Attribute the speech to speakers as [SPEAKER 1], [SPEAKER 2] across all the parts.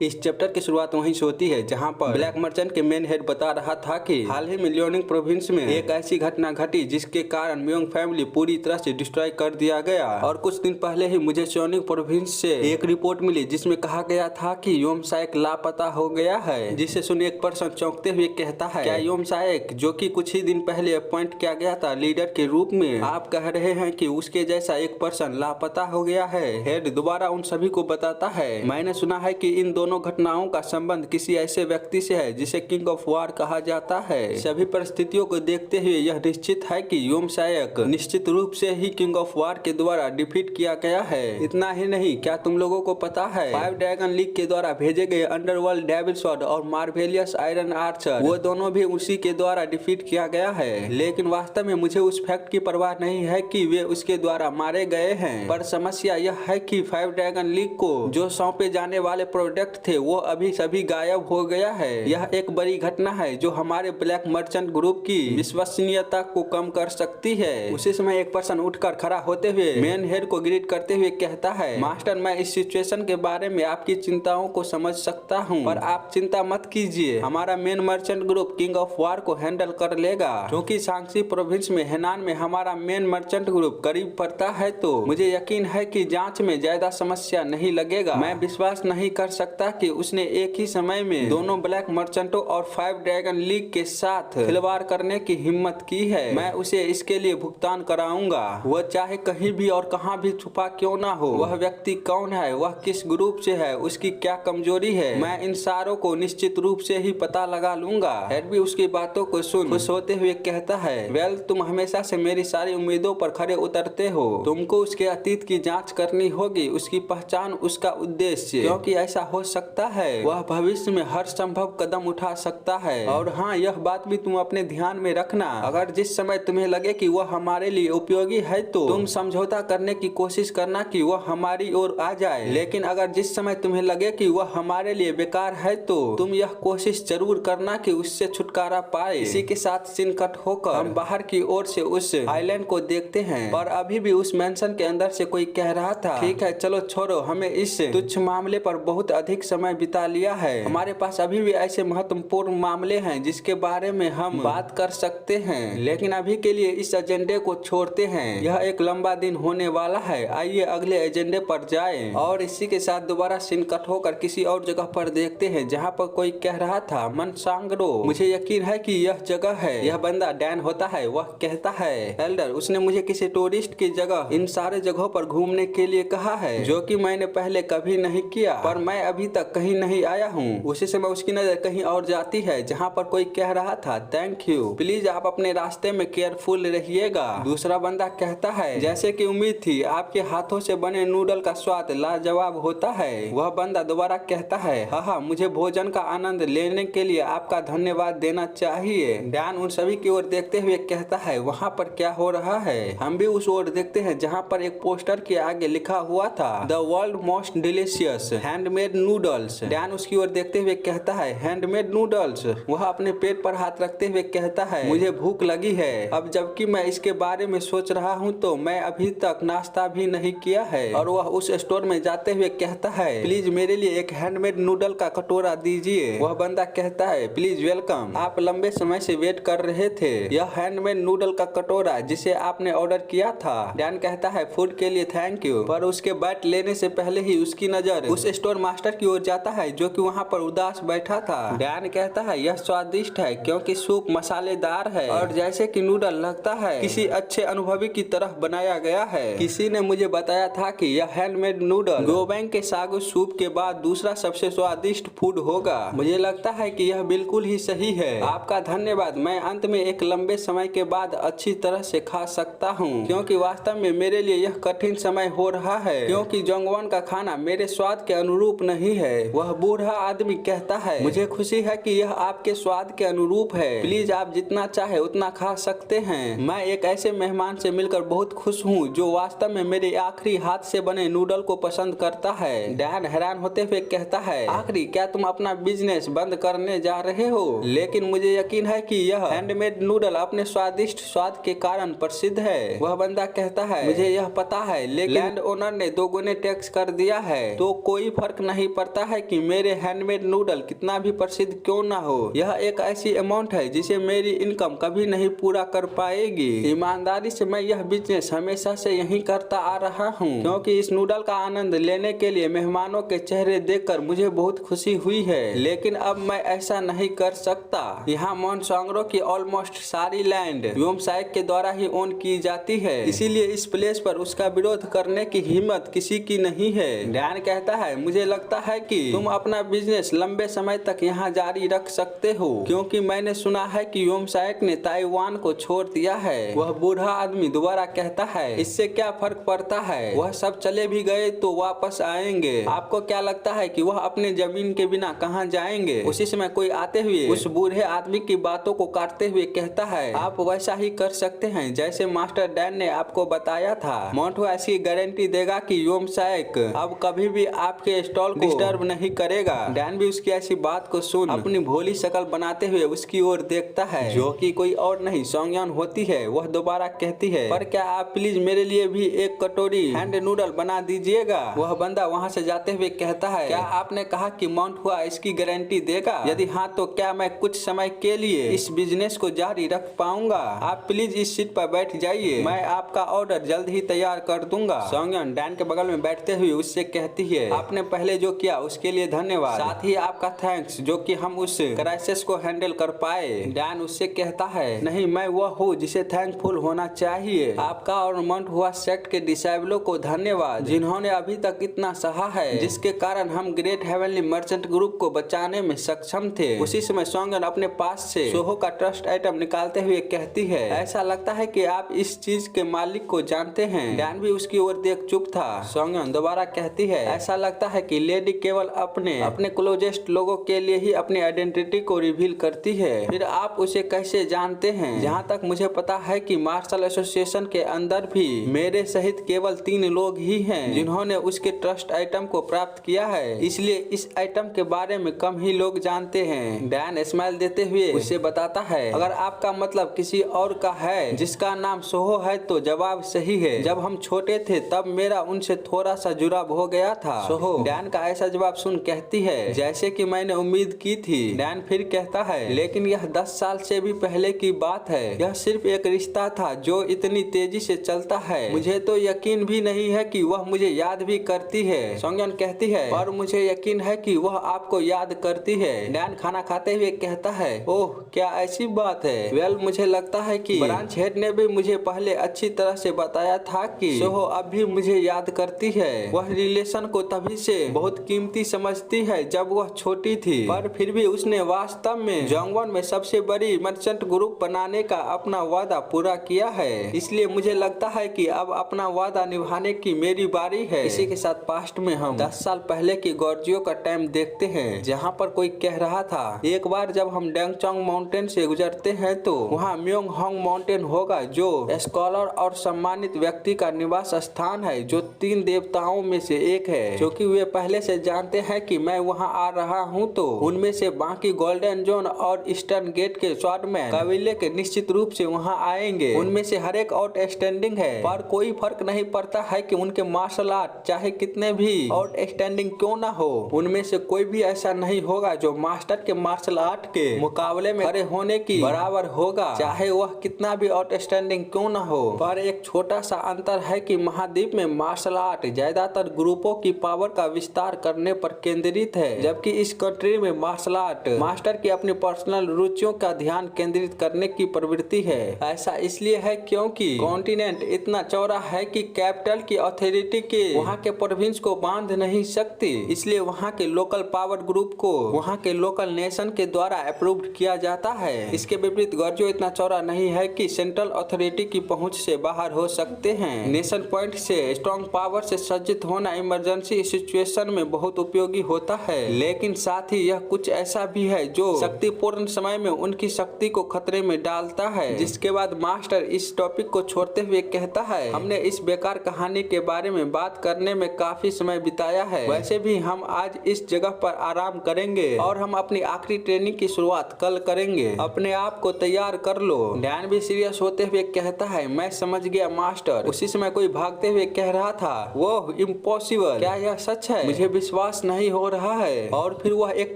[SPEAKER 1] इस चैप्टर की शुरुआत वहीं से होती है जहां पर ब्लैक मर्चेंट के मेन हेड बता रहा था कि हाल ही में लियोनिंग प्रोविंस में एक ऐसी घटना घटी जिसके कारण म्योंग फैमिली पूरी तरह से डिस्ट्रॉय कर दिया गया। और कुछ दिन पहले ही मुझे लियोनिंग प्रोविंस से एक रिपोर्ट मिली जिसमें कहा गया था कि योमसाएक लापता हो गया है, जिसे सुन एक पर्सन चौंकते हुए कहता है, क्या योमसाएक जो कि कुछ ही दिन पहले अपॉइंट किया गया था लीडर के रूप में, आप कह रहे हैं कि उसके जैसा एक पर्सन लापता हो गया है? हेड दोबारा उन सभी को बताता है, मैंने सुना है कि इन दोनों घटनाओं का संबंध किसी ऐसे व्यक्ति से है जिसे किंग ऑफ वार कहा जाता है। सभी परिस्थितियों को देखते हुए यह निश्चित है कि योमसाएक निश्चित रूप से ही किंग ऑफ वार के द्वारा डिफीट किया गया है। इतना ही नहीं, क्या तुम लोगों को पता है 5 ड्रैगन लीग के द्वारा भेजे गए अंडरवर्ल्ड डेविल स्वॉर्ड और मार्वेलियस आयरन आर्चर, वो दोनों भी उसी के द्वारा डिफीट किया गया है। लेकिन वास्तव में मुझे उस फैक्ट की परवाह नहीं है कि वे उसके द्वारा मारे गए हैं, पर समस्या यह है कि 5 ड्रैगन लीग को जो सौंपे जाने वाले प्रोडक्ट थे वो अभी सभी गायब हो गया है। यह एक बड़ी घटना है जो हमारे ब्लैक मर्चेंट ग्रुप की विश्वसनीयता को कम कर सकती है। उसी समय एक पर्सन उठकर खड़ा होते हुए मेन हेड को ग्रीट करते हुए कहता है, मास्टर मैं इस सिचुएशन के बारे में आपकी चिंताओं को समझ सकता हूँ, पर आप चिंता मत कीजिए, हमारा main merchant group king of war को हैंडल कर लेगा। क्योंकि शांक्सी प्रोविंस में हेनान में हमारा मेन मर्चेंट ग्रुप करीब पड़ता है, तो मुझे यकीन है कि जांच में ज्यादा समस्या नहीं लगेगा। मैं विश्वास नहीं कर सकता कि उसने एक ही समय में दोनों ब्लैक मर्चेंटों और 5 ड्रैगन लीग के साथ खिलवाड़ करने की हिम्मत की है। मैं उसे इसके लिए भुगतान कराऊंगा, वह चाहे कहीं भी और कहां भी छुपा क्यों ना हो। वह व्यक्ति कौन है, वह किस ग्रुप से है, उसकी क्या कमजोरी है, मैं इन सारों को निश्चित रूप से ही पता लगा लूंगा। हेड भी उसकी बातों को सुन खुश होते हुए कहता है, वेल तुम हमेशा से मेरी सारी उम्मीदों पर खरे उतरते हो, तुमको उसके अतीत की जाँच करनी होगी, उसकी पहचान, उसका उद्देश्य, क्योंकि ऐसा हो सकता है वह भविष्य में हर संभव कदम उठा सकता है। और हाँ, यह बात भी तुम अपने ध्यान में रखना, अगर जिस समय तुम्हें लगे कि वह हमारे लिए उपयोगी है तो तुम समझौता करने की कोशिश करना कि वह हमारी ओर आ जाए, लेकिन अगर जिस समय तुम्हें लगे कि वह हमारे लिए बेकार है तो तुम यह कोशिश जरूर करना कि उससे छुटकारा पाए। इसी के साथ सीन कट होकर हम बाहर की ओर से उस आइलैंड को देखते हैं और अभी भी उस मेंशन के अंदर से कोई कह रहा था, ठीक है चलो छोड़ो, हमें इस तुच्छ मामले पर बहुत अधिक समय बिता लिया है, हमारे पास अभी भी ऐसे महत्वपूर्ण मामले हैं जिसके बारे में हम बात कर सकते हैं, लेकिन अभी के लिए इस एजेंडे को छोड़ते हैं, यह एक लंबा दिन होने वाला है, आइए अगले एजेंडे पर जाएं। और इसी के साथ दोबारा सीन कट होकर किसी और जगह पर देखते हैं जहां पर कोई कह रहा था, मनसांगरो, मुझे यकीन है कि यह जगह है। यह बंदा डैन होता है, वह कहता है, एल्डर उसने मुझे किसी टूरिस्ट की जगह इन सारे जगहों पर घूमने के लिए कहा है जो कि मैंने पहले कभी नहीं किया, पर मैं अभी तक कहीं नहीं आया हूँ। उसी समय उसकी नजर कहीं और जाती है जहाँ पर कोई कह रहा था, थैंक यू, प्लीज आप अपने रास्ते में केयरफुल रहिएगा। दूसरा बंदा कहता है, जैसे कि उम्मीद थी, आपके हाथों से बने नूडल का स्वाद लाजवाब होता है। वह बंदा दोबारा कहता है, हाँ मुझे भोजन का आनंद लेने के लिए आपका धन्यवाद देना चाहिए। डैन उन सभी की ओर देखते हुए कहता है, वहाँ पर क्या हो रहा है? हम भी उस ओर देखते हैं जहाँ पर एक पोस्टर के आगे लिखा हुआ था, the world most delicious handmade noodles. Dan उसकी ओर देखते हुए कहता है, हैंडमेड नूडल्स? वह अपने पेट पर हाथ रखते हुए कहता है, मुझे भूख लगी है, अब जबकि मैं इसके बारे में सोच रहा हूँ तो मैं अभी तक नाश्ता भी नहीं किया है। और वह उस स्टोर में जाते हुए कहता है, प्लीज मेरे लिए एक हैंडमेड नूडल का कटोरा दीजिए। वह बंदा कहता है, प्लीज वेलकम, आप लंबे समय से वेट कर रहे थे, यह हैंडमेड नूडल का कटोरा जिसे आपने ऑर्डर किया था। डैन कहता है, फूड के लिए थैंक यू, पर उसके बाइट लेने से पहले ही उसकी नजर उस स्टोर मास्टर की ओर जाता है जो कि वहाँ पर उदास बैठा था। डैन कहता है, यह स्वादिष्ट है क्योंकि सूप मसालेदार है और जैसे कि नूडल लगता है किसी अच्छे अनुभवी की तरह बनाया गया है। किसी ने मुझे बताया था कि यह हैंडमेड नूडल गोबैंग के सागू सूप के बाद दूसरा सबसे स्वादिष्ट फूड होगा। मुझे लगता है कि यह बिल्कुल ही सही है, आपका धन्यवाद, मैं अंत में एक लंबे समय के बाद अच्छी तरह से खा सकता हूँ, क्योंकि वास्तव में मेरे लिए यह कठिन समय हो रहा है क्योंकि जोंगवन का खाना मेरे स्वाद के अनुरूप नहीं है। वह बूढ़ा आदमी कहता है, मुझे खुशी है कि यह आपके स्वाद के अनुरूप है, प्लीज आप जितना चाहे उतना खा सकते हैं। मैं एक ऐसे मेहमान से मिलकर बहुत खुश हूँ जो वास्तव में मेरे आखिरी हाथ से बने नूडल को पसंद करता है। डैन हैरान होते हुए कहता है, आखिरी क्या तुम अपना बिजनेस बंद करने जा रहे हो? लेकिन मुझे यकीन है कि यह हैंडमेड नूडल अपने स्वादिष्ट स्वाद के कारण प्रसिद्ध है। वह बंदा कहता है, मुझे यह पता है, लेकिन लैंड ओनर ने 2 गुने टैक्स कर दिया है तो कोई फर्क नहीं पड़ता है कि मेरे हैंडमेड नूडल कितना भी प्रसिद्ध क्यों ना हो, यह एक ऐसी अमाउंट है जिसे मेरी इनकम कभी नहीं पूरा कर पाएगी। ईमानदारी से मैं यह बिजनेस हमेशा से यही करता आ रहा हूँ, क्योंकि इस नूडल का आनंद लेने के लिए मेहमानों के चेहरे देखकर मुझे बहुत खुशी हुई है। लेकिन अब मैं ऐसा नहीं कर सकता। यहाँ मोनसांग्रो की ऑलमोस्ट सारी लैंड व्योमसाइक के द्वारा ही ओन की जाती है, इसीलिए इस प्लेस पर उसका विरोध करने की हिम्मत किसी की नहीं है। डैन कहता है, मुझे लगता है कि तुम अपना बिजनेस लंबे समय तक यहाँ जारी रख सकते हो, क्योंकि मैंने सुना है कि व्योमसाइक ने ताइवान को छोड़ दिया है। वह बूढ़ा आदमी दोबारा कहता है, इससे क्या फर्क पड़ता है, वह सब चले भी गए तो वापस आएंगे। आपको क्या लगता है कि वह अपने जमीन के बिना कहाँ जाएंगे? उसी समय कोई आते हुए उस बूढ़े आदमी की बातों को काटते हुए कहता है, आप वैसा ही कर सकते हैं जैसे मास्टर डैन ने आपको बताया था। मोंटो ऐसी गारंटी देगा कि व्योमसाइक अब कभी भी आपके स्टॉल को डिस्टर्ब नहीं करेगा। डैन भी उसकी ऐसी बात को सुन अपनी भोली शक्ल बनाते हुए उसकी ओर देखता है, जो कि कोई और नहीं सोंगयन होती है। वह दोबारा कहती है, पर क्या आप प्लीज मेरे लिए भी एक कटोरी हैंड नूडल बना दीजिएगा। वह बंदा वहाँ से जाते हुए कहता है, क्या आपने कहा कि माउंट हुआ इसकी गारंटी देगा? यदि हाँ तो क्या मैं कुछ समय के लिए इस बिजनेस को जारी रख पाऊंगा? आप प्लीज इस सीट पर बैठ जाइए, मैं आपका ऑर्डर जल्द ही तैयार कर दूंगा। सोंगयन डैन के बगल में बैठते हुए उससे कहती है, आपने पहले जो किया उसके लिए धन्यवाद, साथ ही आपका थैंक्स जो कि हम उस क्राइसिस को हैंडल कर पाए। डैन उससे कहता है, नहीं, मैं वह हूँ जिसे थैंकफुल होना चाहिए। आपका और माउंट हुआ सेक्ट के डिसाइबलों को धन्यवाद, जिन्होंने अभी तक इतना सहा है, जिसके कारण हम ग्रेट हेवनली मर्चेंट ग्रुप को बचाने में सक्षम थे। उसी समय सोंगयन अपने पास से सोहो का ट्रस्ट आइटम निकालते हुए कहती है, ऐसा लगता है कि आप इस चीज के मालिक को जानते हैं। डैन भी उसकी ओर देख चुप था। सोंगयन दोबारा कहती है, ऐसा लगता है कि लेडी केवल अपने क्लोजेस्ट लोगों के लिए ही अपनी आइडेंटिटी को रिवील करती है। फिर आप उसे कैसे जानते हैं? जहाँ तक मुझे पता है कि मार्शल एसोसिएशन के अंदर भी मेरे सहित केवल 3 लोग ही हैं जिन्होंने उसके ट्रस्ट आइटम को प्राप्त किया है, इसलिए इस आइटम के बारे में कम ही लोग जानते हैं। डैन स्माइल देते हुए उसे बताता है, अगर आपका मतलब किसी और का है जिसका नाम सोहो है तो जवाब सही है। जब हम छोटे थे तब मेरा उनसे थोड़ा सा जुड़ाव हो गया था। सोहो डैन का ऐसा जवाब सुन कहती है, जैसे कि मैंने उम्मीद की थी। डैन फिर कहता है, लेकिन यह 10 साल से भी पहले की बात है। यह सिर्फ एक रिश्ता था जो इतनी तेजी से चलता है, मुझे तो यकीन भी नहीं है कि वह मुझे याद भी करती है। सोंगयन कहती है, और मुझे यकीन है कि वह आपको याद करती है। डैन खाना खाते हुए कहता है, ओह क्या ऐसी बात है? वेल, मुझे लगता है कि ब्रांच हेड ने भी मुझे पहले अच्छी तरह से बताया था कि सोहो अब भी मुझे याद करती है। वह रिलेशन को तभी से बहुत कीमती समझती है जब वह छोटी थी, पर फिर भी उसने वास्तव में जोंगवॉन में सबसे बड़ी मर्चेंट ग्रुप बनाने का अपना वादा पूरा किया है। इसलिए मुझे लगता है कि अब अपना वादा निभाने की मेरी बारी है। इसी के साथ पास्ट में हम 10 साल पहले की गोर्जियो का टाइम देखते हैं, जहाँ पर कोई कह रहा था, एक बार जब हम डेंगचोंग माउंटेन से गुजरते हैं तो वहाँ म्योंग होंग माउंटेन होगा, जो स्कॉलर और सम्मानित व्यक्ति का निवास स्थान है, जो 3 देवताओं में से एक है। क्योंकि वे पहले से जानते हैं कि मैं वहाँ आ रहा हूँ, तो उनमें से बाकी गोल्डन जोन और ईस्टर्न गेट के स्वॉर्डमैन कबीले के निश्चित रूप से वहाँ आएंगे। उनमें से हर एक आउटस्टैंडिंग है, पर कोई फर्क नहीं पड़ता है कि उनके मार्शल आर्ट चाहे कितने भी आउटस्टैंडिंग क्यों ना हो, उनमें से कोई भी ऐसा नहीं होगा जो मास्टर के मार्शल आर्ट के मुकाबले में खड़े होने की बराबर होगा, चाहे वह कितना भी आउटस्टैंडिंग क्यों ना हो। पर एक छोटा सा अंतर है कि महाद्वीप में मार्शल आर्ट ज्यादातर ग्रुपों की पावर का विस्तार करने पर केंद्रित है, जबकि इस कंट्री में मार्शल आर्ट मास्टर की अपनी पर्सनल रुचियों का ध्यान केंद्रित करने की प्रवृत्ति है। ऐसा इसलिए है क्योंकि कॉन्टिनेंट इतना चौड़ा है कि कैपिटल की अथॉरिटी के वहाँ के प्रोविंस को बांध नहीं सकती, इसलिए वहाँ के लोकल पावर ग्रुप को वहाँ के लोकल नेशन के द्वारा अप्रूव्ड किया जाता है। इसके विपरीत गोर्जियो इतना चौड़ा नहीं है कि सेंट्रल अथॉरिटी की पहुँच से बाहर हो सकते हैं। नेशन पॉइंट से स्ट्रॉन्ग पावर से सज्जित होना इमरजेंसी सिचुएशन में बहुत उपयोगी होता है, लेकिन साथ ही यह कुछ ऐसा भी है जो शक्तिपूर्ण समय में उनकी शक्ति को खतरे में डालता है। जिसके बाद मास्टर इस टॉपिक को छोड़ते हुए कहता है, हमने इस बेकार कहानी के बारे में बात करने में काफी समय बिताया है, वैसे भी हम आज इस जगह पर आराम करेंगे और हम अपनी आखिरी ट्रेनिंग की शुरुआत कल करेंगे। अपने आप को तैयार कर लो। डैन भी सीरियस होते हुए कहता है, मैं समझ गया मास्टर। उसी समय कोई भागते हुए कह रहा था, वो इम्पॉसिबल, क्या यह सच है? मुझे विश्वास विश्वास नहीं हो रहा है। और फिर वह एक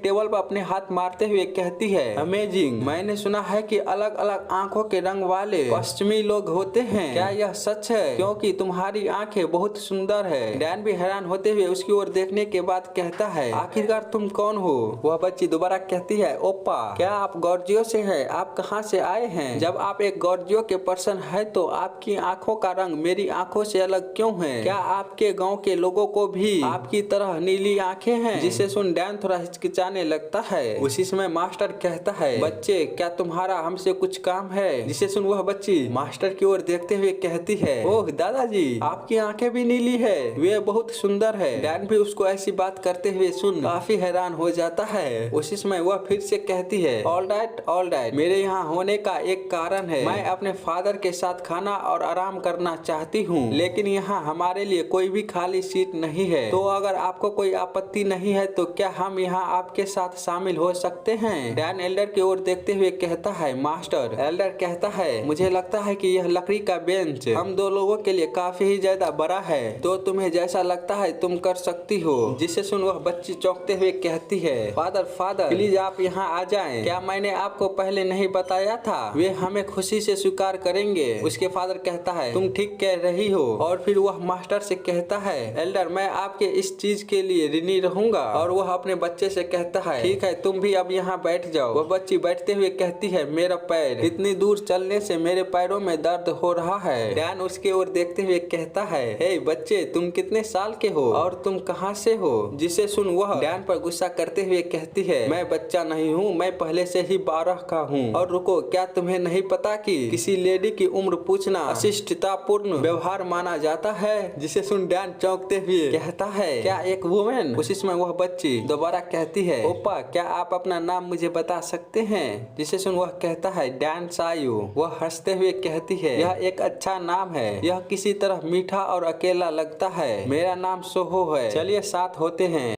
[SPEAKER 1] टेबल पर अपने हाथ मारते हुए कहती है, अमेजिंग, मैंने सुना है कि अलग अलग आंखों के रंग वाले पश्चिमी लोग होते हैं, क्या यह सच है? क्योंकि तुम्हारी आंखें बहुत सुंदर है। डैन भी हैरान होते हुए उसकी ओर देखने के बाद कहता है, आखिरकार तुम कौन हो? वह बच्ची दोबारा कहती है, ओप्पा, क्या आप गॉर्जियो से हैं? आप कहाँ से आए हैं? जब आप एक गॉर्जियो के पर्सन है तो आपकी आंखों का रंग मेरी आंखों से अलग क्यों है? क्या आपके गांव के लोगों को भी आपकी तरह नीली आंखें हैं? जिसे सुन डैन थोड़ा हिचकिचाने लगता है। उसी समय मास्टर कहता है, बच्चे, क्या तुम्हारा हमसे कुछ काम है? जिसे सुन वह बच्ची मास्टर की ओर देखते हुए कहती है, ओह दादाजी, आपकी आंखें भी नीली है, वे बहुत सुंदर है। डैन भी उसको ऐसी बात करते हुए सुन काफी हैरान हो जाता है। उसी समय वह फिर से कहती है, ऑल राइट, मेरे यहाँ होने का एक कारण है। मैं अपने फादर के साथ खाना और आराम करना चाहती हूँ, लेकिन यहाँ हमारे लिए कोई भी खाली सीट नहीं है। तो अगर आपको कोई आपत्ति नहीं है तो क्या हम यहाँ आपके साथ शामिल हो सकते हैं? डैन एल्डर की ओर देखते हुए कहता है, मास्टर। एल्डर कहता है, मुझे लगता है कि यह लकड़ी का बेंच हम दो लोगों के लिए काफी ही ज्यादा बड़ा है, तो तुम्हें जैसा लगता है तुम कर सकती हो। जिसे सुन वह बच्ची चौंकते हुए कहती है, फादर प्लीज आप यहाँ आ जाएं। क्या मैंने आपको पहले नहीं बताया था? वे हमें खुशी से स्वीकार करेंगे। उसके फादर कहता है, तुम ठीक कह रही हो। और फिर वह मास्टर से कहता है, एल्डर, मैं आपके इस चीज के लिए ऋणी रहूंगा। और वह अपने बच्चे से कहता है, ठीक है, तुम भी अब यहाँ बैठ जाओ। वह बच्ची बैठते हुए कहती है, मेरा पैर, इतनी दूर चलने से मेरे पैरों में दर्द हो रहा है। डैन उसके ओर देखते हुए कहता है, हे बच्चे, तुम कितने साल के हो और तुम कहाँ से हो? जिसे सुन वह डैन पर गुस्सा करते हुए कहती है, मैं बच्चा नहीं हूँ, मैं पहले से ही 12 का हूँ। और रुको, क्या तुम्हें नहीं पता कि किसी लेडी की उम्र पूछना अशिष्टतापूर्ण व्यवहार माना जाता है? जिसे सुन डैन चौंकते हुए कहता है, क्या एक वुमेन? उसी समय वह बच्ची दोबारा कहती है, ओप्पा, क्या आप अपना नाम मुझे बता सकते हैं? जिसे सुन वह कहता है, डैन सायू। वह हंसते हुए कहती है, यह एक अच्छा नाम है, यह किसी तरह मीठा और अकेला लगता है। मेरा नाम सोहो है, चलिए साथ होते हैं।